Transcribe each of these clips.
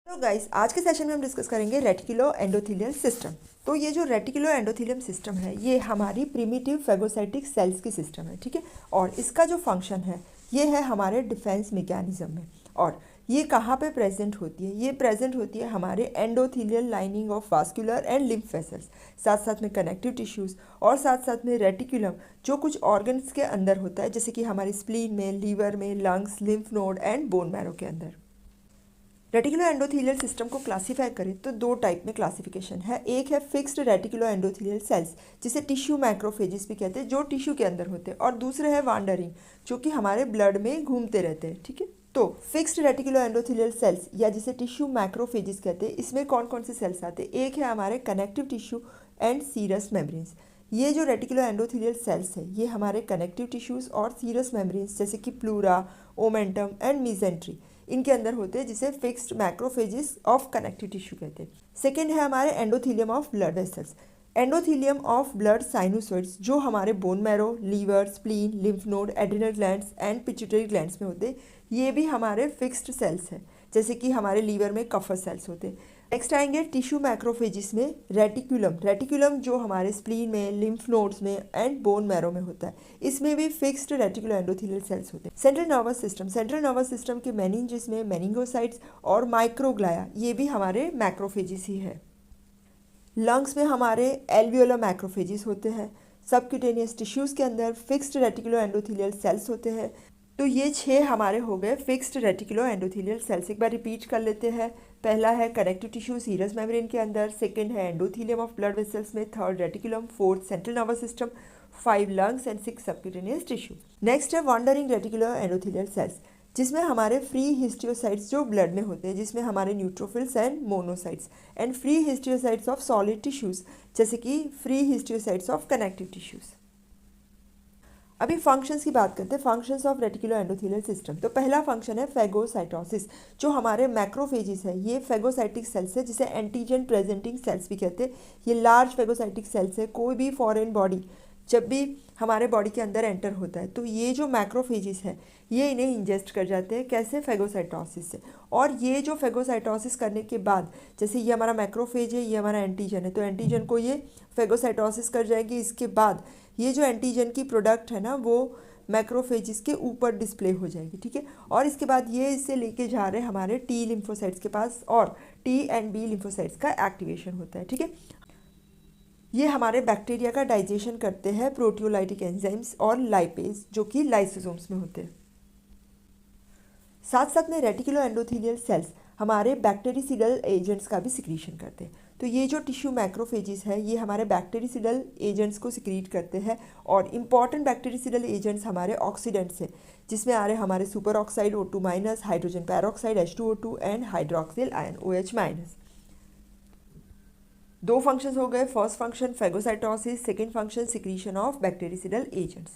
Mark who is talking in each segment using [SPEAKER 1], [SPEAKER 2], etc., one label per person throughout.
[SPEAKER 1] तो गाइस आज के सेशन में हम डिस्कस करेंगे रेटिकुलो एंडोथेलियल सिस्टम। तो ये जो रेटिकुलो एंडोथेलियम सिस्टम है ये हमारी प्रिमिटिव फेगोसाइटिक सेल्स की सिस्टम है, ठीक है। और इसका जो फंक्शन है ये है हमारे डिफेंस मैकेनिज्म में। और ये कहाँ पे प्रेजेंट होती है? ये प्रेजेंट होती है हमारे endothelial lining of vascular and lymph vessels, साथ साथ में कनेक्टिव टिश्यूज़ और साथ साथ में रेटिकुलम जो कुछ ऑर्गन्स के अंदर होता है, जैसे कि हमारे स्प्लीन में, लीवर में, lungs, lymph node and bone marrow के अंदर। रेटिकुलो एंडोथेलियल सिस्टम को क्लासीफाई करें तो दो टाइप में क्लासिफिकेशन है। एक है फिक्स्ड रेटिकुलो एंडोथेलियल सेल्स जिसे टिश्यू मैक्रोफेजेस भी कहते हैं, जो टिश्यू के अंदर होते हैं, और दूसरे है वांडरिंग जो कि हमारे ब्लड में घूमते रहते हैं, ठीक है। तो फिक्स्ड रेटिकुलो एंडोथेलियल सेल्स या जिसे टिश्यू मैक्रोफेजेस कहते हैं, इसमें कौन कौन से सेल्स आते हैं? एक है हमारे connective tissue and serous membranes. ये जो रेटिकुलो एंडोथेलियल सेल्स है ये हमारे कनेक्टिव टिश्यूज़ और सीरस मेम्ब्रेन्स जैसे कि प्लूरा, ओमेंटम एंड मीजेंट्री इनके अंदर होते हैं, जिसे fixed macrophages of connective tissue कहते हैं। सेकेंड है हमारे endothelium of blood vessels. Endothelium of blood sinusoids जो हमारे bone marrow, liver, spleen, lymph node, adrenal glands and pituitary glands में होते हैं, ये भी हमारे फिक्स्ड सेल्स हैं, जैसे कि हमारे लीवर में कफर सेल्स होते हैं। नेक्स्ट आएंगे टिश्यू मैक्रोफेजिस में रेटिकुलम। रेटिकुलम जो हमारे स्प्लीन में, लिम्फ नोड्स में एंड बोन मैरो में होता है, इसमें भी फिक्स्ड रेटिकुलो एंडोथेलियल सेल्स होते हैं। Central nervous system, central nervous system के मेनिंजेस में मेनिंगोसाइट्स और माइक्रोग्लाया ये भी हमारे मैक्रोफेजिस ही है। लंग्स में हमारे एल्वियोलर मैक्रोफेजिस होते हैं। सबक्यूटेनियस टिश्यूज़ के अंदर फिक्स्ड रेटिकुलो एंडोथेलियल सेल्स होते हैं। तो ये 6 हमारे हो गए फिक्स्ड रेटिकुलो एंडोथेलियल सेल्स। एक बार रिपीट कर लेते हैं। पहला है कनेक्टिव टिश्यू सीरस मेम्ब्रेन के अंदर, सेकंड है एंडोथेलियम ऑफ ब्लड वेसल्स में, third reticulum, fourth central nervous system, 5 lungs and 6 subcutaneous tissue. Next है वॉन्डरिंग रेटिकुलो एंडोथेलियल सेल्स जिसमें हमारे फ्री हिस्टियोसाइट्स जो ब्लड में होते हैं, जिसमें हमारे neutrophils and monocytes and free histiocytes of solid tissues जैसे कि free histiocytes of connective tissues. अभी फंक्शंस की बात करते हैं, functions of reticulo endothelial system. तो पहला फंक्शन है फेगोसाइटोसिस। जो हमारे मैक्रोफेजिस है ये फेगोसाइटिक सेल्स है जिसे एंटीजन प्रेजेंटिंग सेल्स भी कहते हैं। ये लार्ज फेगोसाइटिक सेल्स है। कोई भी फॉरेन बॉडी जब भी हमारे बॉडी के अंदर एंटर होता है तो ये जो मैक्रोफेजिस है ये इन्हें इंजेस्ट कर जाते हैं। कैसे? फेगोसाइटोसिस से। और ये जो फेगोसाइटोसिस करने के बाद, जैसे ये हमारा मैक्रोफेज है, ये हमारा एंटीजन है, तो एंटीजन को ये फेगोसाइटोसिस कर जाएंगे। इसके बाद ये जो एंटीजन की प्रोडक्ट है ना वो मैक्रोफेजिस के ऊपर डिस्प्ले हो जाएगी, ठीक है। और इसके बाद ये इसे लेके जा रहे हैं हमारे टी लिम्फोसाइट्स के पास और टी एंड बी लिम्फोसाइट्स का एक्टिवेशन होता है, ठीक है। ये हमारे बैक्टीरिया का डाइजेशन करते हैं प्रोटियोलाइटिक एंजाइम्स और लाइपेज जो कि लाइसोसोम्स में होते हैं। साथ साथ में रेटिकुलो एंडोथेलियल सेल्स हमारे बैक्टीरिसिडल एजेंट्स का भी सिक्रीशन करते हैं। तो ये जो टिश्यू मैक्रोफेजिस है ये हमारे बैक्टीरिसिडल एजेंट्स को सिक्रीट करते हैं। और इम्पॉर्टेंट बैक्टीरिसिडल एजेंट्स हमारे ऑक्सीडेंट्स हैं, जिसमें आ रहे हमारे superoxide O2-, hydrogen peroxide H2O2 and hydroxyl ion OH-। दो फंक्शंस हो गए। First function phagocytosis, second function secretion of bactericidal agents.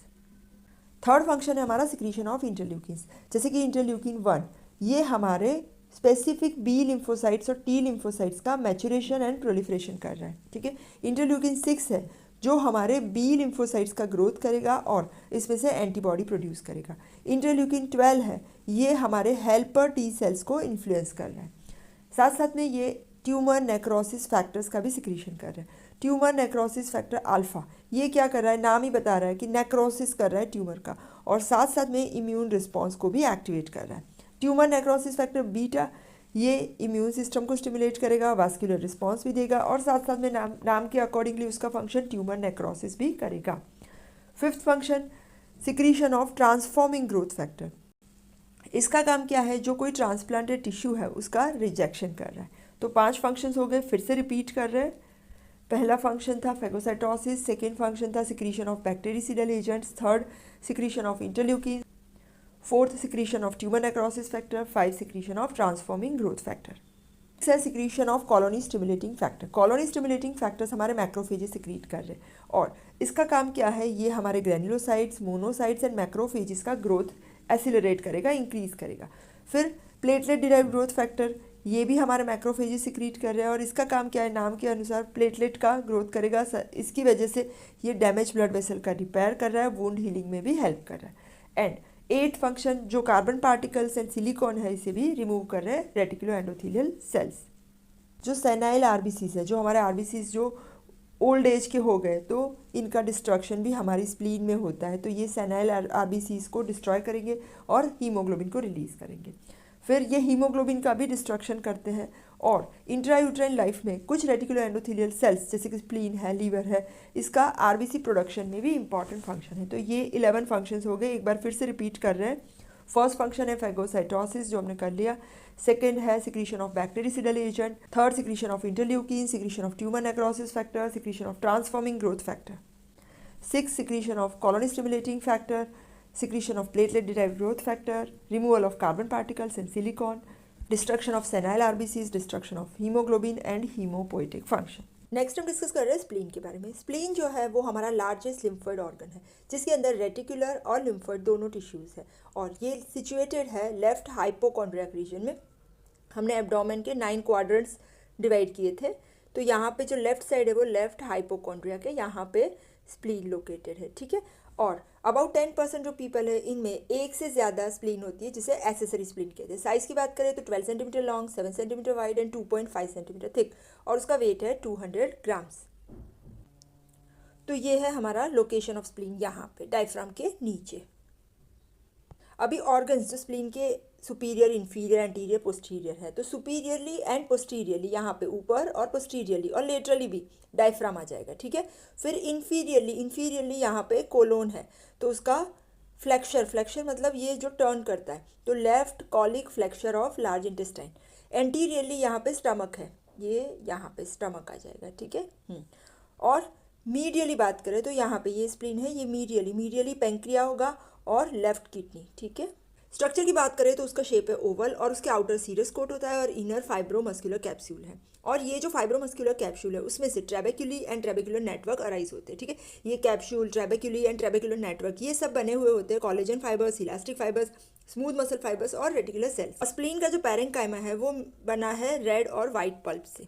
[SPEAKER 1] Third function है हमारा सिक्रीशन ऑफ इंटरल्यूकिन्स, जैसे कि इंटरल्यूकिन 1 ये हमारे स्पेसिफिक बी लिम्फोसाइट्स और टी लिम्फोसाइट्स का मैचुरेशन एंड प्रोलिफरेशन कर रहा है, ठीक है। इंटरल्यूकिन 6 है जो हमारे बी लिम्फोसाइट्स का ग्रोथ करेगा और इसमें से एंटीबॉडी प्रोड्यूस करेगा। इंटरल्यूकिन 12 है ये हमारे हेल्पर टी सेल्स को इन्फ्लुएंस कर रहा है। साथ साथ में ये ट्यूमर नेक्रोसिस फैक्टर्स का भी सिक्रीशन कर रहा है। ट्यूमर नेक्रोसिस फैक्टर अल्फा ये क्या कर रहा है? नाम ही बता रहा है कि नेक्रोसिस कर रहा है ट्यूमर का, और साथ साथ में इम्यून रिस्पॉन्स को भी एक्टिवेट कर रहा है। ट्यूमर नेक्रोसिस फैक्टर बीटा ये इम्यून सिस्टम को स्टिमुलेट करेगा, वास्कुलर रिस्पॉन्स भी देगा, और साथ साथ में नाम के अकॉर्डिंगली उसका फंक्शन ट्यूमर नेक्रोसिस भी करेगा। Fifth function secretion of transforming growth factor. इसका काम क्या है? जो कोई ट्रांसप्लांटेड टिश्यू है उसका रिजेक्शन कर रहा है। तो 5 फंक्शंस हो गए, फिर से रिपीट कर रहे हैं। पहला फंक्शन था फेगोसाइटोसिस, सेकेंड फंक्शन था secretion of bactericidal agents, third secretion of interleukin, fourth secretion of tumour necrosis factor, 5 secretion of transforming growth factor, 6 है secretion of colony stimulating factor. Colony stimulating factors हमारे macrophages secrete कर रहे हैं और इसका काम क्या है? ये हमारे ग्रेन्युलोसाइट्स, मोनोसाइट्स एंड मैक्रोफेजेस का ग्रोथ एसिलरेट करेगा, इंक्रीज करेगा। फिर प्लेटलेट डिराइव्ड ग्रोथ फैक्टर ये भी हमारे मैक्रोफेजेस सिक्रीट कर रहे हैं और इसका काम क्या है? नाम के अनुसार प्लेटलेट का ग्रोथ करेगा। इसकी वजह से ये डैमेज ब्लड वेसल का रिपेयर कर रहा है, वुंड हीलिंग में भी हेल्प कर रहा है। एंड 8 फंक्शन जो कार्बन पार्टिकल्स एंड सिलिकॉन है इसे भी रिमूव कर रहे हैं रेटिकुलो एंडोथेलियल सेल्स। जो सेनाइल आरबीसीज है, जो हमारे आरबीसीज जो ओल्ड एज के हो गए, तो इनका डिस्ट्रक्शन भी हमारी स्प्लीन में होता है, तो ये सेनाइल आरबीसीज को डिस्ट्रॉय करेंगे और हीमोग्लोबिन को रिलीज करेंगे। फिर ये हीमोग्लोबिन का भी डिस्ट्रक्शन करते हैं। और इंट्रायूट्राइन लाइफ में कुछ रेटिकुलो एंडोथेलियल सेल्स जैसे कि स्प्लीन है, लीवर है, इसका आरबीसी प्रोडक्शन में भी इंपॉर्टेंट फंक्शन है। तो ये 11 फंक्शंस हो गए, एक बार फिर से रिपीट कर रहे हैं। फर्स्ट फंक्शन है फैगोसाइटोसिस जो हमने कर लिया। सेकेंड है secretion of bactericidal agent. Third secretion of interleukin, secretion of tumour necrosis factor, secretion of transforming growth factor. 6 secretion of colony stimulating factor, secretion of platelet derived growth factor, removal of carbon particles and silicon, destruction of senile RBCs, destruction of hemoglobin and hemopoietic function. Next हम discuss कर रहे हैं spleen के बारे में। Spleen जो है वो हमारा लार्जेस्ट लिम्फोइड ऑर्गन है जिसके अंदर रेटिकुलर और लिम्फोइड दोनों टिश्यूज़ है और ये सिचुएटेड है लेफ्ट हाइपोकॉन्ड्रियाक रीजन में। हमने एब्डोमेन के 9 क्वाड्रेंट्स डिवाइड किए थे, तो यहाँ पे जो लेफ्ट साइड है वो लेफ्ट हाइपोकॉन्ड्रियाक है, यहाँ पे स्प्लीन लोकेटेड है, ठीक है। और अबाउट 10% जो पीपल है इनमें एक से ज़्यादा स्प्लीन होती है जिसे एसेसरी स्प्लीन कहते हैं। साइज़ की बात करें तो 12 centimetre long, 7 centimetre wide and 2.5 centimetre thick और उसका वेट है 200 ग्राम्स। तो ये है हमारा लोकेशन ऑफ स्प्लीन यहाँ पे डायफ्राम के नीचे। अभी ऑर्गन्स जो स्प्लीन के सुपीरियर, इंफीरियर, एंटीरियर, पोस्टीरियर है, तो सुपीरियरली एंड पोस्टीरियरली यहाँ पे ऊपर और पोस्टीरियरली और लेटरली भी डायफ्राम आ जाएगा, ठीक है। फिर इंफीरियरली यहाँ पे कोलोन है तो उसका फ्लेक्शर मतलब ये जो टर्न करता है, तो left colic flexure of large intestine. Anteriorly यहाँ पे स्टमक है, ये यहाँ पे स्टमक आ जाएगा, ठीक है। और मीडियली बात करें तो यहाँ पे ये स्प्लीन है, ये मीडियली पेंक्रिया होगा और लेफ्ट किडनी, ठीक है। स्ट्रक्चर की बात करें तो उसका शेप है ओवल और उसके आउटर सीरस कोट होता है और इनर फाइब्रोमस्कुलर कैप्सूल है। और ये जो फाइब्रोमस्कुलर कैप्सूल है उसमें से ट्रेबेक्यूली एंड ट्रेबेक्यूलर नेटवर्क अराइज होते हैं, ठीक है। ये कैप्सूल, ट्रेबेक्यूली एंड ट्रेबेक्यूलर नेटवर्क ये सब बने हुए होते हैं collagen fibres, elastic fibres, smooth muscle fibres और रेटिकुलर सेल्स। और स्प्लीन का जो पैरेंकाइमा है वो बना है रेड और वाइट पल्प से।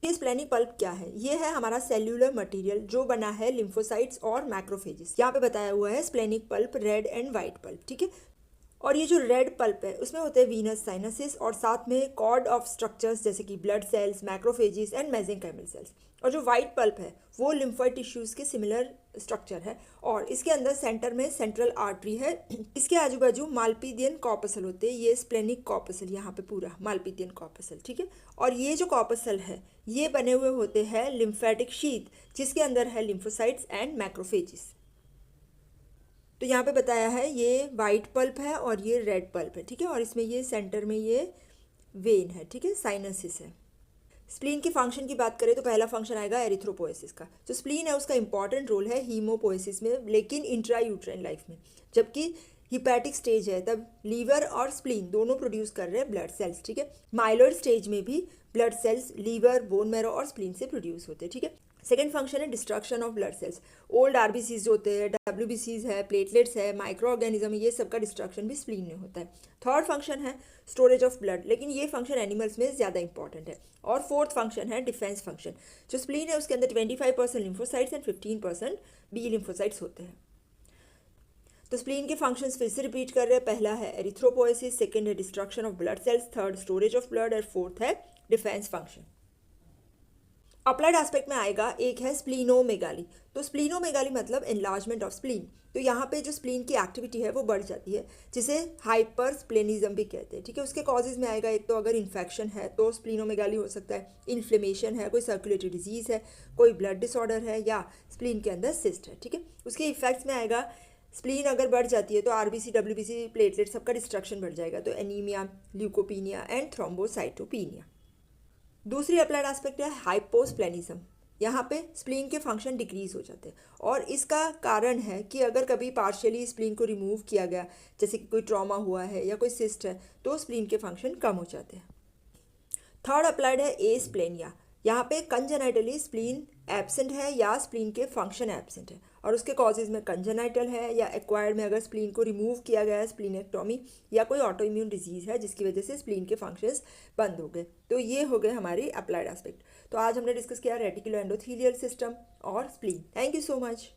[SPEAKER 1] ये स्प्लेनिक पल्प क्या है? ये है हमारा सेल्यूलर मटेरियल जो बना है लिम्फोसाइट्स और मैक्रोफेजेस। यहाँ पे बताया हुआ है splenic pulp red and white pulp, ठीक है। और ये जो रेड पल्प है उसमें होते हैं वीनस साइनसिस और साथ में कॉर्ड ऑफ स्ट्रक्चर्स जैसे कि blood cells, macrophages and mesenchymal cells. और जो वाइट पल्प है वो लिम्फोइड टिश्यूज़ के सिमिलर स्ट्रक्चर है और इसके अंदर सेंटर में सेंट्रल आर्टरी है। इसके आजू बाजू मालपीडियन कॉर्पसल होते हैं, ये स्प्लेनिक कॉर्पसल यहाँ पे पूरा मालपीडियन कॉर्पसल, ठीक है। और ये जो कॉर्पसल है ये बने हुए होते हैं लिम्फेटिक शीथ जिसके अंदर है लिम्फोसाइट्स एंड मैक्रोफेजेस। तो यहाँ पे बताया है ये वाइट पल्प है और ये रेड पल्प है, ठीक है। और इसमें ये सेंटर में ये वेन है, ठीक है, साइनसिस है। स्प्लीन के फंक्शन की बात करें तो पहला फंक्शन आएगा एरिथ्रोपोएसिस का। जो स्प्लीन है उसका इंपॉर्टेंट रोल है हीमोपोएसिस में, लेकिन इंट्रायूट्राइन लाइफ में। जबकि हिपैटिक स्टेज है तब लीवर और स्प्लीन दोनों प्रोड्यूस कर रहे हैं ब्लड सेल्स, ठीक है। माइलॉइड स्टेज में भी blood cells liver, bone marrow और स्प्लीन से प्रोड्यूस होते हैं, ठीक है। सेकेंड फंक्शन है destruction of blood cells. Old RBCs जो होते हैं, डब्ल्यूबीसीज है, प्लेटलेट्स है, माइक्रो ऑर्गेनिज्म, ये सब का डिस्ट्रक्शन भी स्प्लीन में होता है। थर्ड फंक्शन है स्टोरेज ऑफ ब्लड, लेकिन ये फंक्शन एनिमल्स में ज़्यादा इंपॉर्टेंट है। और फोर्थ फंक्शन है डिफेंस फंक्शन। जो स्प्लीन है उसके अंदर 25% लिम्फोसाइट्स एंड 15% बी लिम्फोसाइट्स होते हैं। तो स्प्लीन के फंक्शंस फिर से रिपीट कर रहे हैं। पहला है एरिथ्रोपोएसिस, सेकेंड है destruction of blood sales, third storage of blood और फोर्थ है डिफेंस फंक्शन। अप्लाइड एस्पेक्ट में आएगा एक है स्प्लीनोमेगाली। तो स्प्लीनोमेगाली मतलब एनलार्जमेंट ऑफ स्प्लीन। तो यहाँ पे जो स्प्लीन की एक्टिविटी है वो बढ़ जाती है जिसे हाइपर स्प्लेनिज्म भी कहते हैं, ठीक है। उसके कॉजेज में आएगा एक तो अगर इन्फेक्शन है तो स्प्लीनोमेगाली हो सकता है, इन्फ्लेमेशन है, कोई सर्कुलेटरी डिजीज़ है, कोई ब्लड डिसऑर्डर है या स्प्लीन के अंदर सिस्ट है, ठीक है। उसके इफेक्ट्स में आएगा स्प्लीन अगर बढ़ जाती है तो आरबीसी, डब्ल्यूबीसी, प्लेटलेट सबका डिस्ट्रक्शन बढ़ जाएगा, तो एनीमिया, ल्यूकोपीनिया एंड थ्रोम्बोसाइटोपीनिया। दूसरी अप्लाइड एस्पेक्ट है हाइपोस्प्लेनिज्म। यहाँ पे स्प्लीन के फंक्शन डिक्रीज हो जाते हैं और इसका कारण है कि अगर कभी पार्शियली स्प्लीन को रिमूव किया गया, जैसे कि कोई ट्रॉमा हुआ है या कोई सिस्ट है, तो स्प्लीन के फंक्शन कम हो जाते हैं। थर्ड अप्लाइड है एस्प्लेनिया। यहाँ पे कंजेनाइटली स्प्लीन एब्सेंट है या स्प्लीन के फंक्शन एब्सेंट है और उसके कॉजेज में कंजेनाइटल है या एक्वायर्ड में अगर स्प्लीन को रिमूव किया गया है, स्प्लीनेक्टोमी, या कोई ऑटो इम्यून डिजीज़ है जिसकी वजह से स्प्लीन के फंक्शंस बंद हो गए। तो ये हो गए हमारी अप्लाइड एस्पेक्ट। तो आज हमने डिस्कस किया रेटिकुलो एंडोथेलियल सिस्टम और spleen. Thank you so much.